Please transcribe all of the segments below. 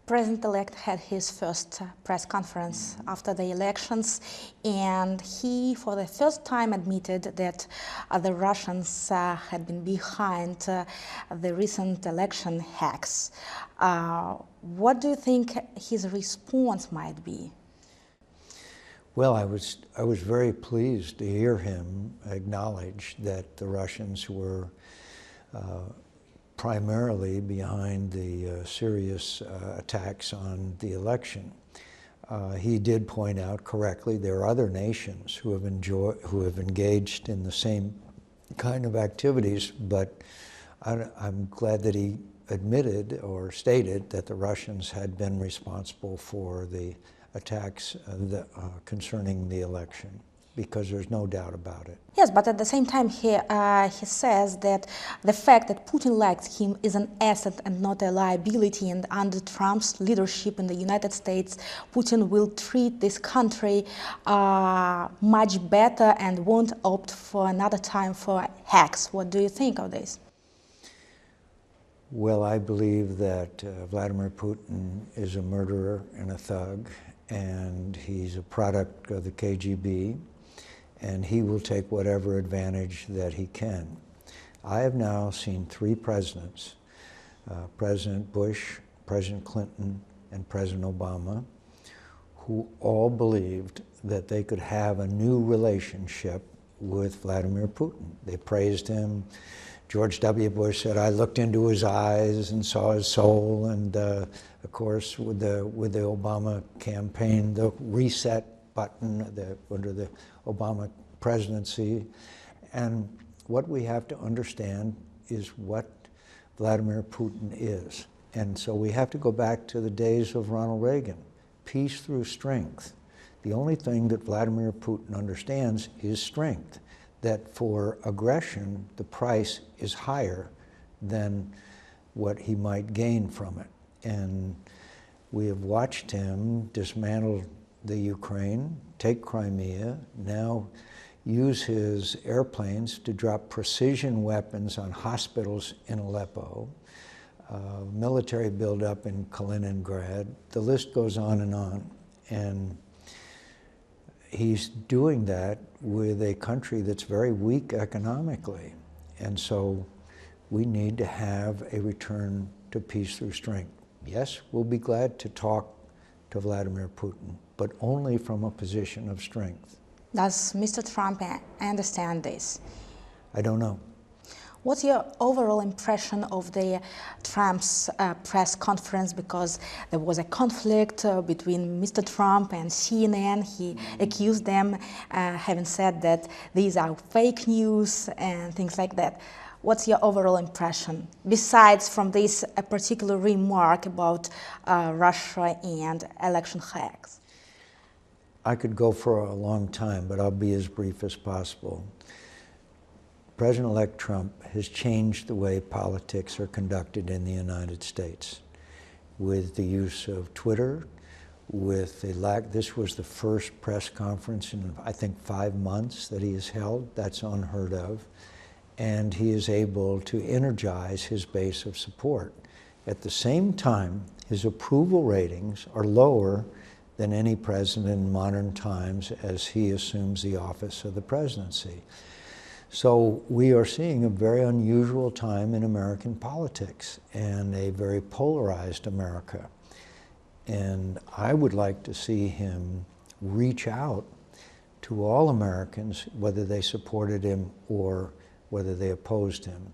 President-elect had his first press conference after the elections, and he, for the first time, admitted that the Russians had been behind the recent election hacks. What do you think his response might be? Well, I was very pleased to hear him acknowledge that the Russians were primarily behind the serious attacks on the election. He did point out correctly there are other nations who have engaged in the same kind of activities, but I'm glad that he admitted or stated that the Russians had been responsible for the attacks concerning the election, because there's no doubt about it. Yes, but at the same time he says that the fact that Putin likes him is an asset and not a liability, and under Trump's leadership in the United States, Putin will treat this country much better and won't opt for another time for hacks. What do you think of this? Well, I believe that Vladimir Putin is a murderer and a thug, and he's a product of the KGB, and he will take whatever advantage that he can. I have now seen three presidents, President Bush, President Clinton, and President Obama, who all believed that they could have a new relationship with Vladimir Putin. They praised him. George W. Bush said, "I looked into his eyes and saw his soul," and of course, with the Obama campaign, the reset button under the Obama presidency. And what we have to understand is what Vladimir Putin is. And so we have to go back to the days of Ronald Reagan. Peace through strength. The only thing that Vladimir Putin understands is strength. That for aggression, the price is higher than what he might gain from it. And we have watched him dismantle the Ukraine, take Crimea, now use his airplanes to drop precision weapons on hospitals in Aleppo, military buildup in Kaliningrad. The list goes on. And he's doing that with a country that's very weak economically. And so we need to have a return to peace through strength. Yes, we'll be glad to talk to Vladimir Putin, but only from a position of strength. Does Mr. Trump understand this? I don't know. What's your overall impression of the Trump's press conference? Because there was a conflict between Mr. Trump and CNN. He accused them, having said that these are fake news and things like that. What's your overall impression, besides from this particular remark about Russia and election hacks? I could go for a long time, but I'll be as brief as possible. President-elect Trump has changed the way politics are conducted in the United States with the use of Twitter, with the this was the first press conference in, I think, 5 months that he has held. That's unheard of. And he is able to energize his base of support. At the same time, his approval ratings are lower than any president in modern times as he assumes the office of the presidency. So we are seeing a very unusual time in American politics and a very polarized America. And I would like to see him reach out to all Americans, whether they supported him or whether they opposed him.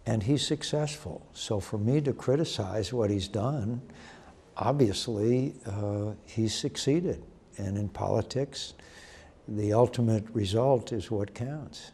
And he's successful. So for me to criticize what he's done, obviously he's succeeded. And in politics, the ultimate result is what counts.